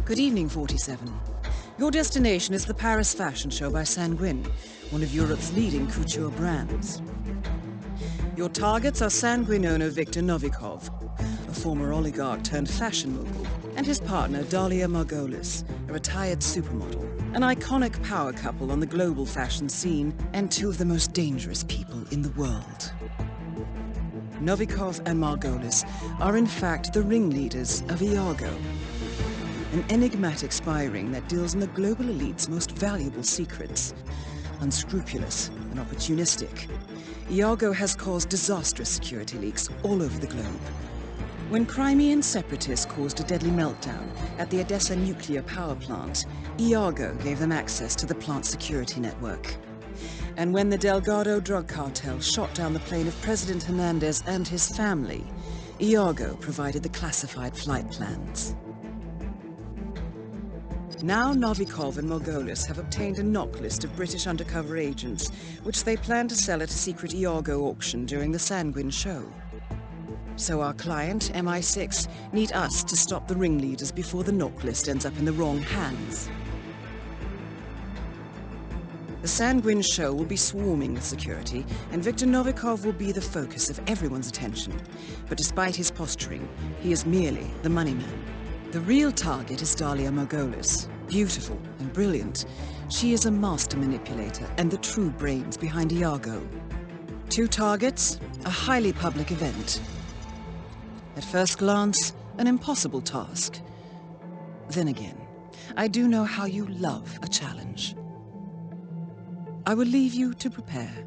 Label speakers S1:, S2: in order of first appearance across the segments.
S1: Good evening, 47. Your destination is the Paris Fashion Show by Sanguine, one of Europe's leading couture brands. Your targets are Sanguine owner Viktor Novikov, a former oligarch turned fashion mogul, and his partner Dalia Margolis, a retired supermodel, an iconic power couple on the global fashion scene, and two of the most dangerous people in the world. Novikov and Margolis are in fact the ringleaders of Iago, an enigmatic spy ring that deals in the global elite's most valuable secrets. Unscrupulous and opportunistic, Iago has caused disastrous security leaks all over the globe. When Crimean separatists caused a deadly meltdown at the Odessa nuclear power plant, Iago gave them access to the plant's security network. And when the Delgado drug cartel shot down the plane of President Hernandez and his family, Iago provided the classified flight plans. Now Novikov and Margolis have obtained a knock list of British undercover agents, which they plan to sell at a secret Iago auction during the Sanguine show. So our client, MI6, need us to stop the ringleaders before the knock list ends up in the wrong hands. The Sanguine show will be swarming with security, and Viktor Novikov will be the focus of everyone's attention. But despite his posturing, he is merely the money man. The real target is Dalia Margolis. Beautiful and brilliant, she is a master manipulator and the true brains behind Iago. Two targets, a highly public event. At first glance, an impossible task. Then again, I do know how you love a challenge. I will leave you to prepare.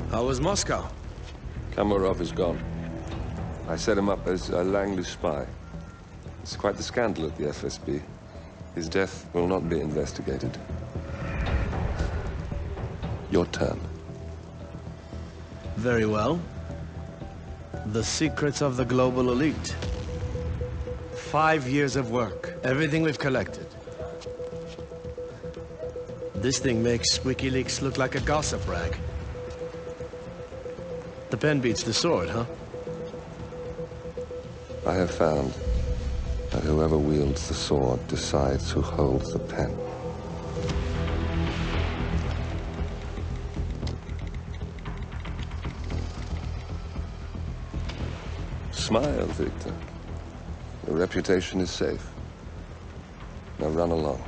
S2: How was Moscow?
S3: Kamarov is gone. I set him up as a Langley spy. It's quite the scandal at the FSB. His death will not be investigated. Your turn.
S2: Very well. The secrets of the global elite. 5 years of work. Everything we've collected. This thing makes WikiLeaks look like a gossip rag. The pen beats the sword, huh?
S3: I have found that whoever wields the sword decides who holds the pen. Smile, Victor. Your reputation is safe. Now run along.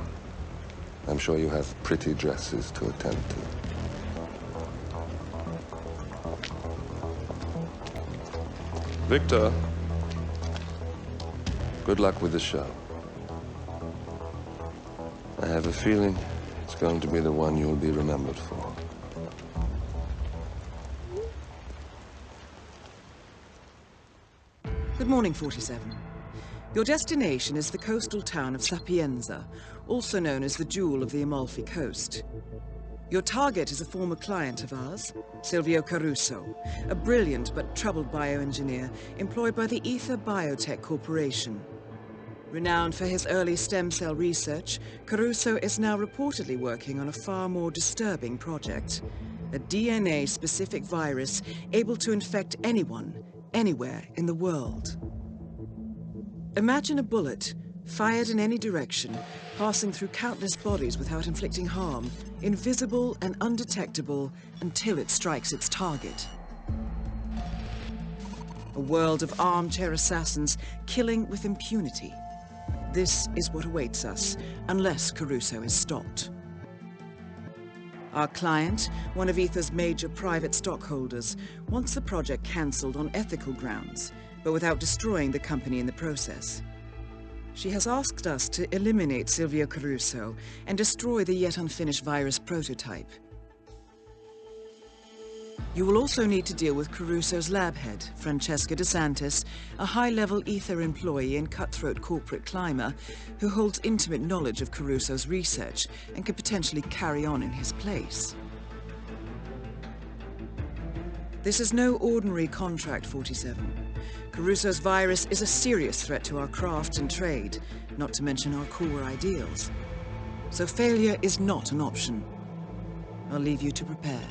S3: I'm sure you have pretty dresses to attend to. Victor, good luck with the show. I have a feeling it's going to be the one you'll be remembered for.
S1: Good morning, 47. Your destination is the coastal town of Sapienza, also known as the Jewel of the Amalfi Coast. Your target is a former client of ours, Silvio Caruso, a brilliant but troubled bioengineer employed by the Ether Biotech Corporation. Renowned for his early stem cell research, Caruso is now reportedly working on a far more disturbing project, a DNA-specific virus able to infect anyone, anywhere in the world. Imagine a bullet, fired in any direction, passing through countless bodies without inflicting harm, invisible and undetectable until it strikes its target. A world of armchair assassins killing with impunity. This is what awaits us, unless Caruso is stopped. Our client, one of Ether's major private stockholders, wants the project cancelled on ethical grounds, but without destroying the company in the process. She has asked us to eliminate Silvio Caruso and destroy the yet unfinished virus prototype. You will also need to deal with Caruso's lab head, Francesca DeSantis, a high-level Ether employee and cutthroat corporate climber who holds intimate knowledge of Caruso's research and could potentially carry on in his place. This is no ordinary contract, 47. Caruso's virus is a serious threat to our craft and trade, not to mention our core ideals. So failure is not an option. I'll leave you to prepare.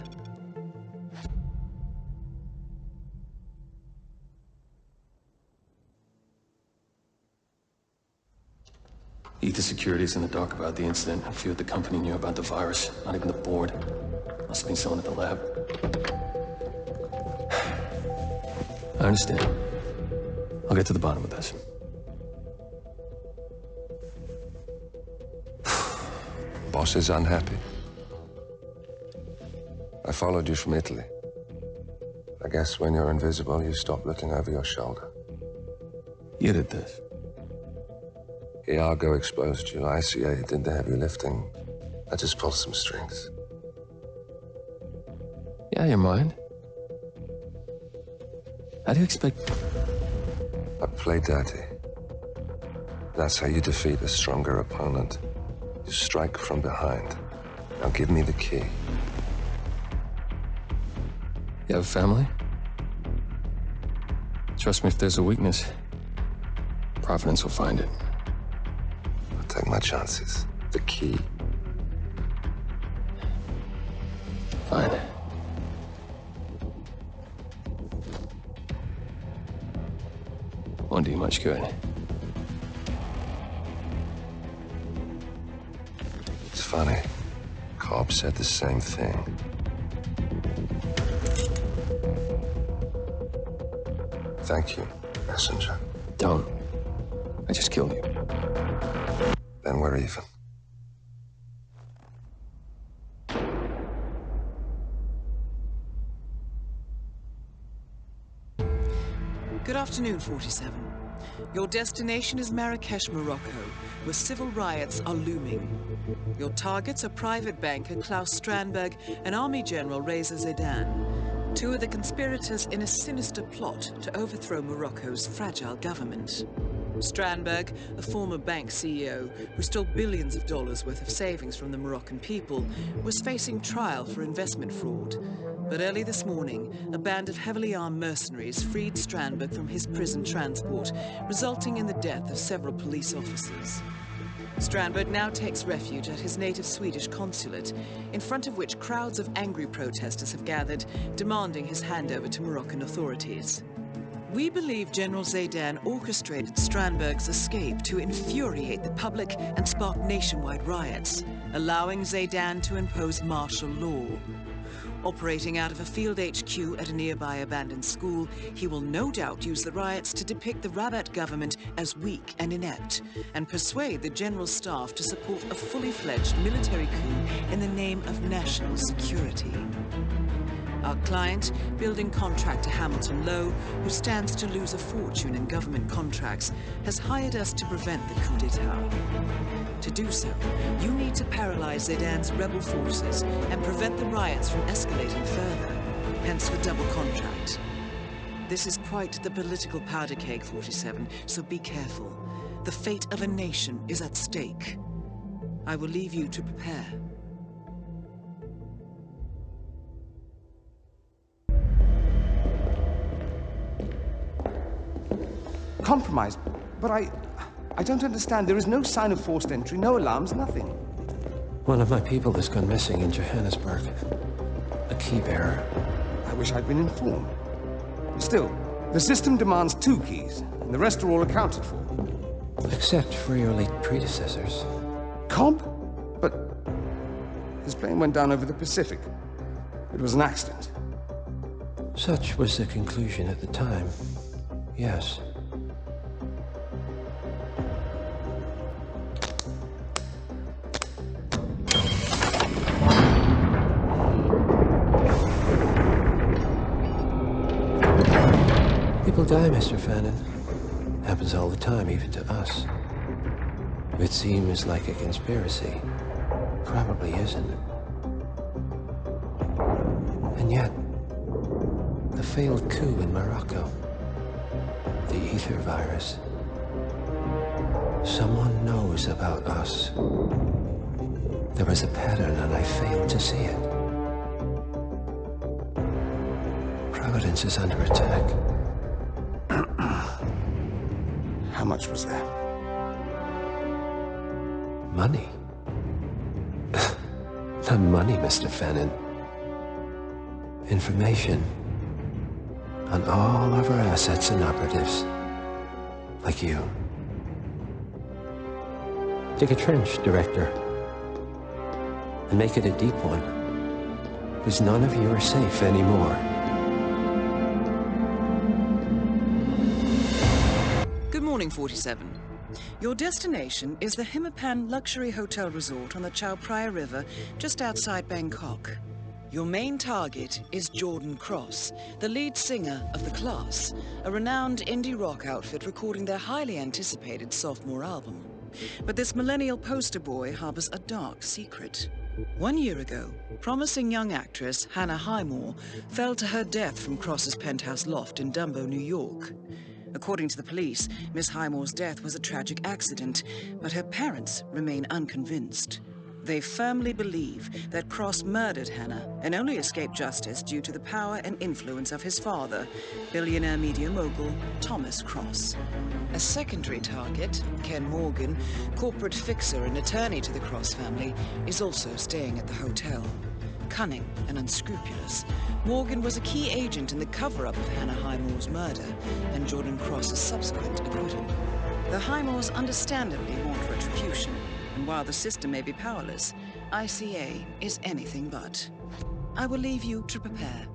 S4: Ether Security's in the dark about the incident. A few at the company knew about the virus. Not even the board. Must have been someone at the lab. I understand. I'll get to the bottom of this.
S3: Boss is unhappy. I followed you from Italy. I guess when you're invisible, you stop looking over your shoulder.
S4: You did this.
S3: Iago exposed you. ICA did the heavy lifting. I just pulled some strings.
S4: Yeah, your mind. How do you expect...
S3: I play dirty. That's how you defeat a stronger opponent. You strike from behind. Now give me the key.
S4: You have a family? Trust me, if there's a weakness, Providence will find it.
S3: I'll take my chances. The key.
S4: Fine. Won't do you much good.
S3: It's funny. Cobb said the same thing. Thank you, messenger.
S4: Don't. I just killed you.
S3: Then we're even.
S1: Good afternoon, 47. Your destination is Marrakesh, Morocco, where civil riots are looming. Your targets are private banker Klaus Strandberg and Army General Reza Zaidan, two of the conspirators in a sinister plot to overthrow Morocco's fragile government. Strandberg, a former bank CEO who stole billions of dollars worth of savings from the Moroccan people, was facing trial for investment fraud. But early this morning, a band of heavily armed mercenaries freed Strandberg from his prison transport, resulting in the death of several police officers. Strandberg now takes refuge at his native Swedish consulate, in front of which crowds of angry protesters have gathered, demanding his handover to Moroccan authorities. We believe General Zaidan orchestrated Strandberg's escape to infuriate the public and spark nationwide riots, allowing Zaidan to impose martial law. Operating out of a field HQ at a nearby abandoned school, he will no doubt use the riots to depict the Rabat government as weak and inept, and persuade the general staff to support a fully fledged military coup in the name of national security. Our client, building contractor Hamilton Lowe, who stands to lose a fortune in government contracts, has hired us to prevent the coup d'etat. To do so, you need to paralyze Zaidan's rebel forces and prevent the riots from escalating further, hence the double contract. This is quite the political powder keg, 47, so be careful. The fate of a nation is at stake. I will leave you to prepare.
S5: Compromised, but I don't understand. There is no sign of forced entry, no alarms, nothing.
S4: One of my people has gone missing in Johannesburg. A key bearer.
S5: I wish I'd been informed. Still, the system demands 2 keys, and the rest are all accounted for.
S4: Except for your late predecessors.
S5: Cobb? But his plane went down over the Pacific. It was an accident.
S4: Such was the conclusion at the time. Yes. People die, Mr. Fannin. Happens all the time, even to us. It seems like a conspiracy. Probably isn't. And yet, the failed coup in Morocco, the ether virus. Someone knows about us. There was a pattern and I failed to see it. evidence is under attack.
S5: How much was there?
S4: Money? Not money, Mr. Fannin. Information on all of our assets and operatives. Like you. Dig a trench, Director. And make it a deep one. Because none of you are safe anymore.
S1: Good morning, 47. Your destination is the Hitman luxury hotel resort on the Chao Phraya River, just outside Bangkok. Your main target is Jordan Cross, the lead singer of The Class, a renowned indie rock outfit recording their highly anticipated sophomore album. But this millennial poster boy harbors a dark secret. 1 year ago, promising young actress Hannah Highmore fell to her death from Cross's penthouse loft in Dumbo, New York. According to the police, Miss Highmore's death was a tragic accident, but her parents remain unconvinced. They firmly believe that Cross murdered Hannah and only escaped justice due to the power and influence of his father, billionaire media mogul Thomas Cross. A secondary target, Ken Morgan, corporate fixer and attorney to the Cross family, is also staying at the hotel. Cunning and unscrupulous, Morgan was a key agent in the cover-up of Hannah Highmore's murder and Jordan Cross's subsequent acquittal. The Highmores understandably want retribution, and while the system may be powerless, ICA is anything but. I will leave you to prepare.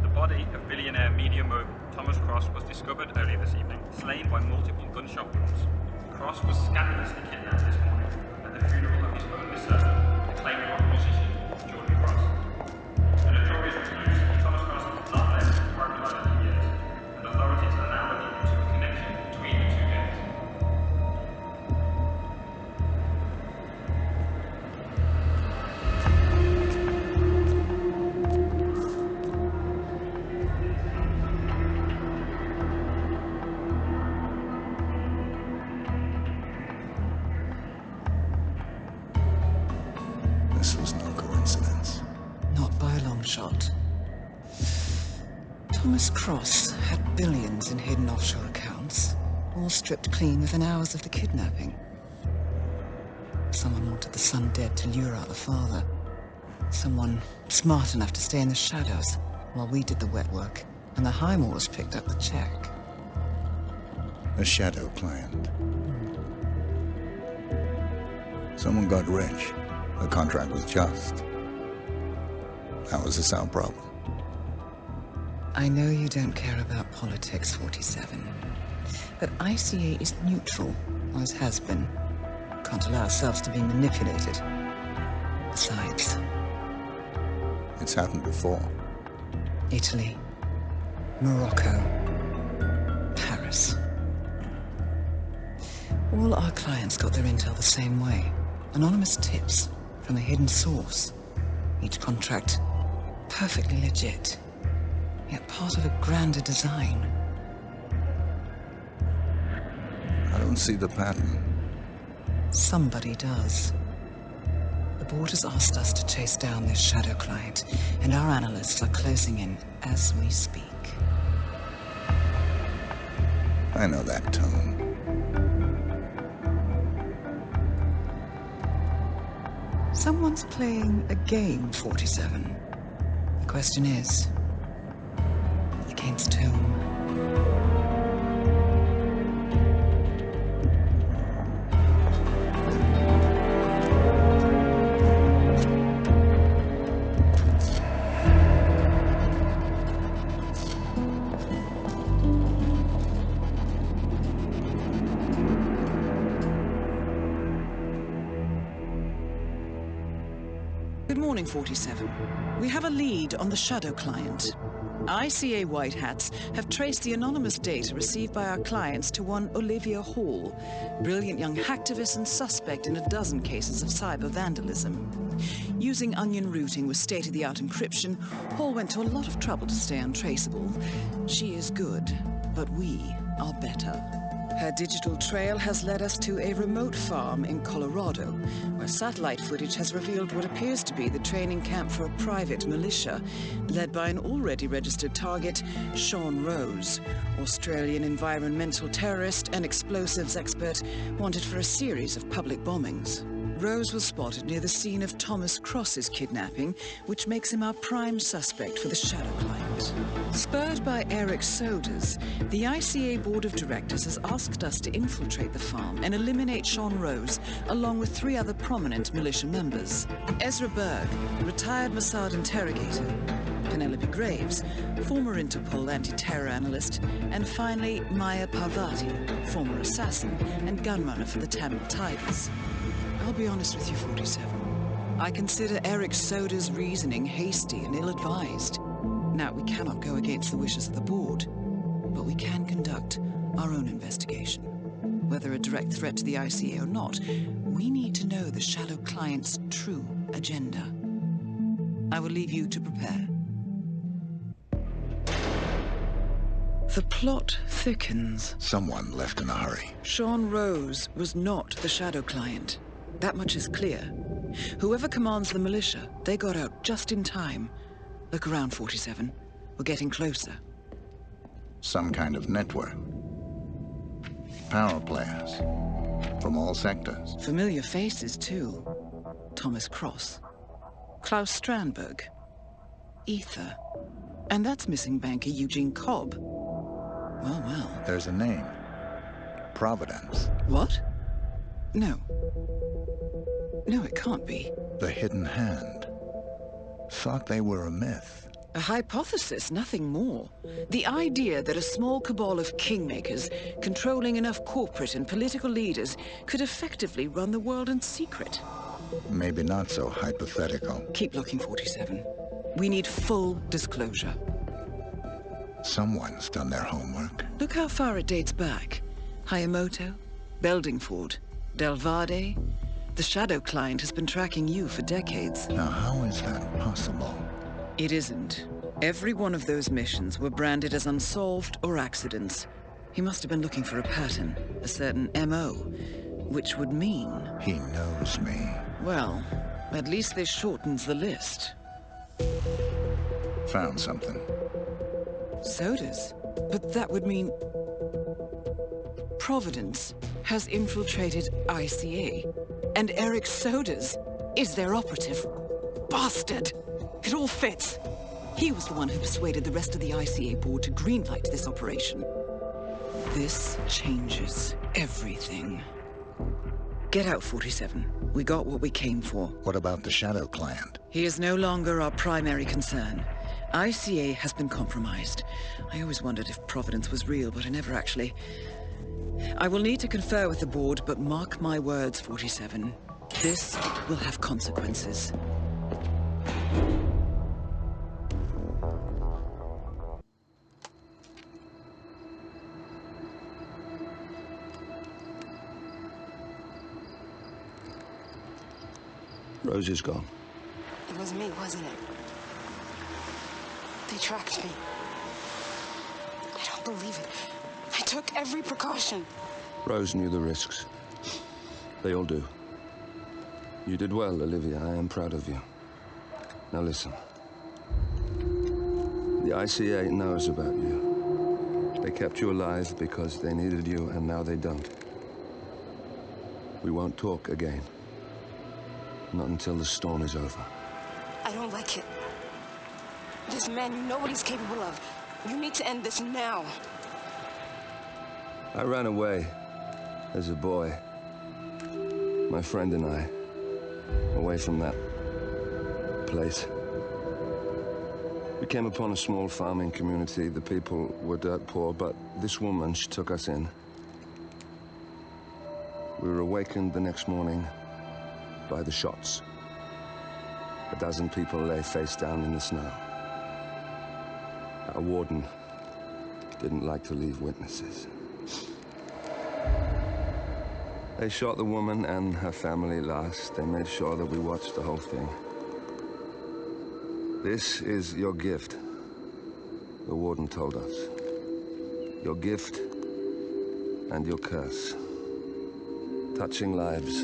S6: The body of billionaire media mogul Thomas Cross was discovered earlier this evening, slain by multiple gunshot wounds. Cross was scandalously kidnapped this morning at the funeral of his only son, acclaimed rock musician Jordan Cross. A notorious recluse, Thomas Cross has not left Parkland in years, and authorities are now looking into a connection between the two gangs.
S7: This was no coincidence.
S1: Not by a long shot. Thomas Cross had billions in hidden offshore accounts, all stripped clean within hours of the kidnapping. Someone wanted the son dead to lure out the father. Someone smart enough to stay in the shadows while we did the wet work, and the Highmores picked up the check.
S7: A shadow client. Someone got rich. The contract was just. That was a sound problem.
S1: I know you don't care about politics, 47. But ICA is neutral, always has been. Can't allow ourselves to be manipulated. Besides,
S7: It's happened before.
S1: Italy, Morocco, Paris. All our clients got their intel the same way. Anonymous tips from a hidden source. Each contract perfectly legit, yet part of a grander design.
S7: I don't see the pattern.
S1: Somebody does. The board has asked us to chase down this shadow client, and our analysts are closing in as we speak.
S7: I know that tone.
S1: Someone's playing a game, 47. The question is, against whom? Good morning, 47. We have a lead on the shadow client. ICA White Hats have traced the anonymous data received by our clients to one Olivia Hall, brilliant young hacktivist and suspect in a dozen cases of cyber vandalism. Using onion routing with state-of-the-art encryption, Hall went to a lot of trouble to stay untraceable. She is good, but we are better. Her digital trail has led us to a remote farm in Colorado, where satellite footage has revealed what appears to be the training camp for a private militia, led by an already registered target, Sean Rose, Australian environmental terrorist and explosives expert wanted for a series of public bombings. Rose was spotted near the scene of Thomas Cross's kidnapping, which makes him our prime suspect for the Shadow Client. Spurred by Eric Soders, the ICA Board of Directors has asked us to infiltrate the farm and eliminate Sean Rose, along with 3 other prominent militia members. Ezra Berg, retired Mossad interrogator, Penelope Graves, former Interpol anti-terror analyst, and finally Maya Parvati, former assassin and gunrunner for the Tamil Tigers. I'll be honest with you, 47. I consider Eric Soda's reasoning hasty and ill-advised. Now, we cannot go against the wishes of the board, but we can conduct our own investigation. Whether a direct threat to the ICA or not, we need to know the Shadow Client's true agenda. I will leave you to prepare. The plot thickens.
S7: Someone left in a hurry.
S1: Sean Rose was not the Shadow Client. That much is clear. Whoever commands the militia, they got out just in time. Look around, 47. We're getting closer.
S7: Some kind of network. Power players. From all sectors.
S1: Familiar faces, too. Thomas Cross. Klaus Strandberg. Ether. And that's missing banker Eugene Cobb. Well, well.
S7: There's a name. Providence.
S1: What? No. No, it can't be.
S7: The Hidden Hand. Thought they were a myth.
S1: A hypothesis, nothing more. The idea that a small cabal of kingmakers, controlling enough corporate and political leaders, could effectively run the world in secret.
S7: Maybe not so hypothetical.
S1: Keep looking, 47. We need full disclosure.
S7: Someone's done their homework.
S1: Look how far it dates back. Hayamoto, Beldingford, Delvade. The Shadow Client has been tracking you for decades.
S7: Now, how is that possible?
S1: It isn't. Every one of those missions were branded as unsolved or accidents. He must have been looking for a pattern, a certain MO, which would mean...
S7: He knows me.
S1: Well, at least this shortens the list.
S7: Found something.
S1: Sodas? But that would mean... Providence has infiltrated ICA, and Eric Sodas is their operative. Bastard! It all fits. He was the one who persuaded the rest of the ICA board to greenlight this operation. This changes everything. Get out, 47. We got what we came for.
S7: What about the Shadow Client?
S1: He is no longer our primary concern. ICA has been compromised. I always wondered if Providence was real, but I never actually... I will need to confer with the board, but mark my words, 47. This will have consequences.
S3: Rose is gone.
S8: It was me, wasn't it? They tracked me. I don't believe it. I took every precaution.
S3: Rose knew the risks. They all do. You did well, Olivia. I am proud of you. Now listen. The ICA knows about you. They kept you alive because they needed you, and now they don't. We won't talk again. Not until the storm is over.
S8: I don't like it. This man, you know what he's capable of. You need to end this now.
S3: I ran away as a boy. My friend and I. Away from that place. We came upon a small farming community. The people were dirt poor, but this woman, she took us in. We were awakened the next morning by the shots. A dozen people lay face down in the snow. Our warden didn't like to leave witnesses. They shot the woman and her family last. They made sure that we watched the whole thing. This is your gift, the warden told us. Your gift And your curse. Touching lives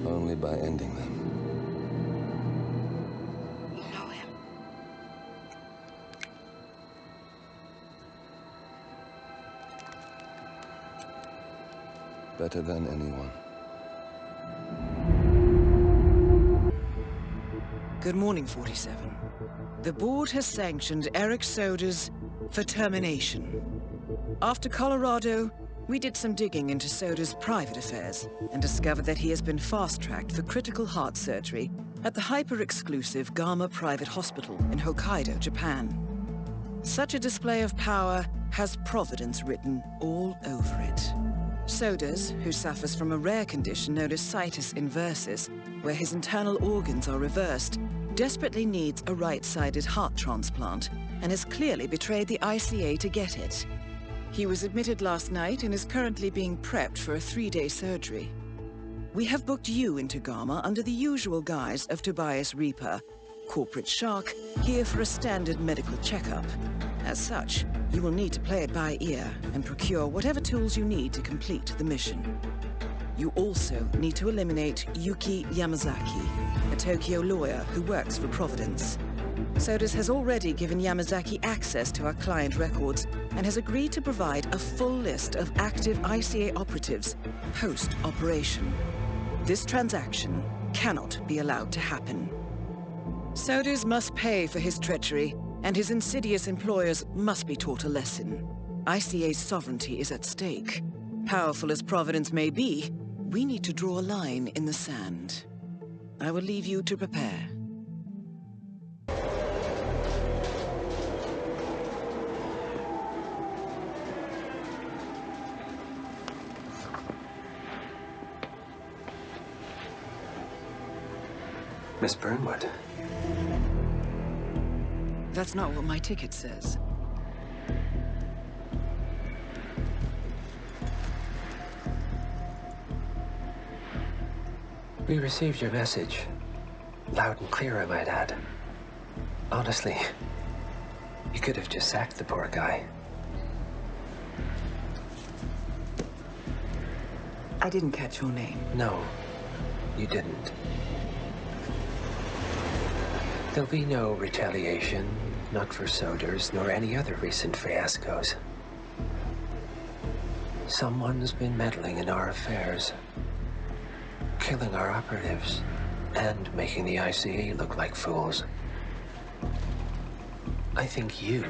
S3: only by ending them.
S8: You know him.
S3: Better than anyone.
S1: Good morning, 47. The board has sanctioned Eric Soda's for termination. After Colorado, we did some digging into Soda's private affairs and discovered that he has been fast-tracked for critical heart surgery at the hyper-exclusive Gama Private Hospital in Hokkaido, Japan. Such a display of power has Providence written all over it. Sodas, who suffers from a rare condition known as situs inversus, where his internal organs are reversed, desperately needs a right-sided heart transplant and has clearly betrayed the ICA to get it. He was admitted last night and is currently being prepped for a 3-day surgery. We have booked you into Gama under the usual guise of Tobias Reaper, corporate shark, here for a standard medical checkup. As such, you will need to play it by ear and procure whatever tools you need to complete the mission. You also need to eliminate Yuki Yamazaki, a Tokyo lawyer who works for Providence. Sodas has already given Yamazaki access to our client records and has agreed to provide a full list of active ICA operatives post-operation. This transaction cannot be allowed to happen. Sodas must pay for his treachery, and his insidious employers must be taught a lesson. ICA's sovereignty is at stake. Powerful as Providence may be, we need to draw a line in the sand. I will leave you to prepare.
S4: Miss Burnwood.
S1: That's not what my ticket says.
S4: We received your message. Loud and clear, I might add. Honestly, you could have just sacked the poor guy.
S1: I didn't catch your name.
S4: No, you didn't. There'll be no retaliation, not for Sodas, nor any other recent fiascos. Someone's been meddling in our affairs, killing our operatives, and making the ICA look like fools. I think you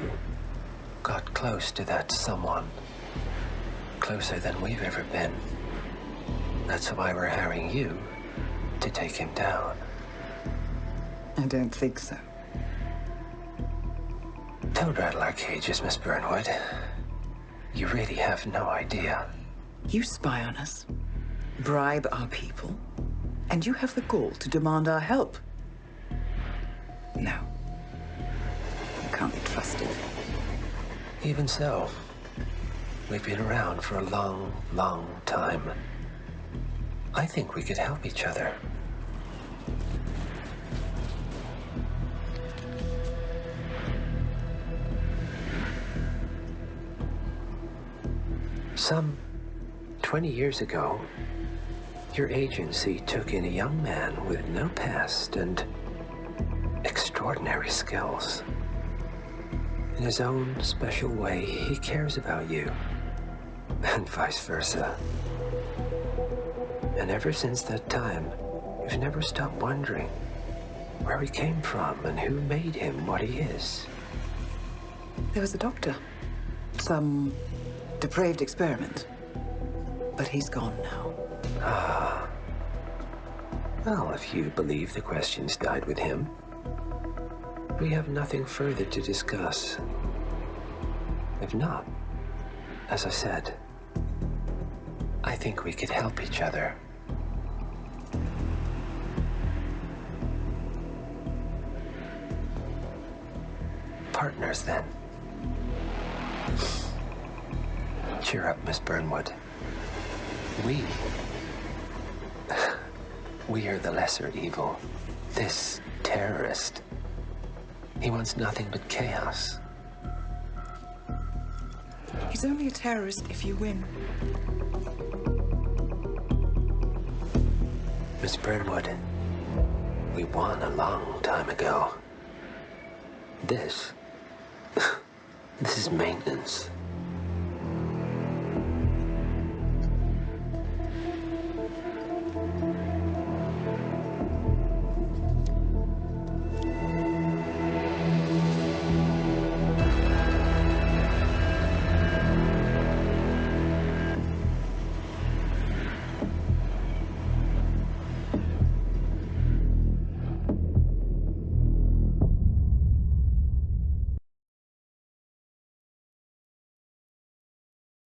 S4: got close to that someone. Closer than we've ever been. That's why we're hiring you to take him down.
S1: I don't think so.
S4: Don't rattle our cages, Miss Burnwood. You really have no idea.
S1: You spy on us, bribe our people, and you have the gall to demand our help. No. You can't be trusted.
S4: Even so, we've been around for a long, long time. I think we could help each other. Some 20 years ago, your agency took in a young man with no past and extraordinary skills. In his own special way, he cares about you, and vice versa. And ever since that time, we've never stopped wondering where he came from and who made him what he is.
S1: There was a doctor. Some depraved experiment. But he's gone now.
S4: Ah. Well, if you believe the questions died with him, we have nothing further to discuss. If not, as I said, I think we could help each other. Partners, then. Cheer up, Miss Burnwood. We are the lesser evil. This terrorist, he wants nothing but chaos.
S1: It's
S9: He's only a terrorist if you win.
S4: Miss Brentwood, we won a long time ago. This is maintenance.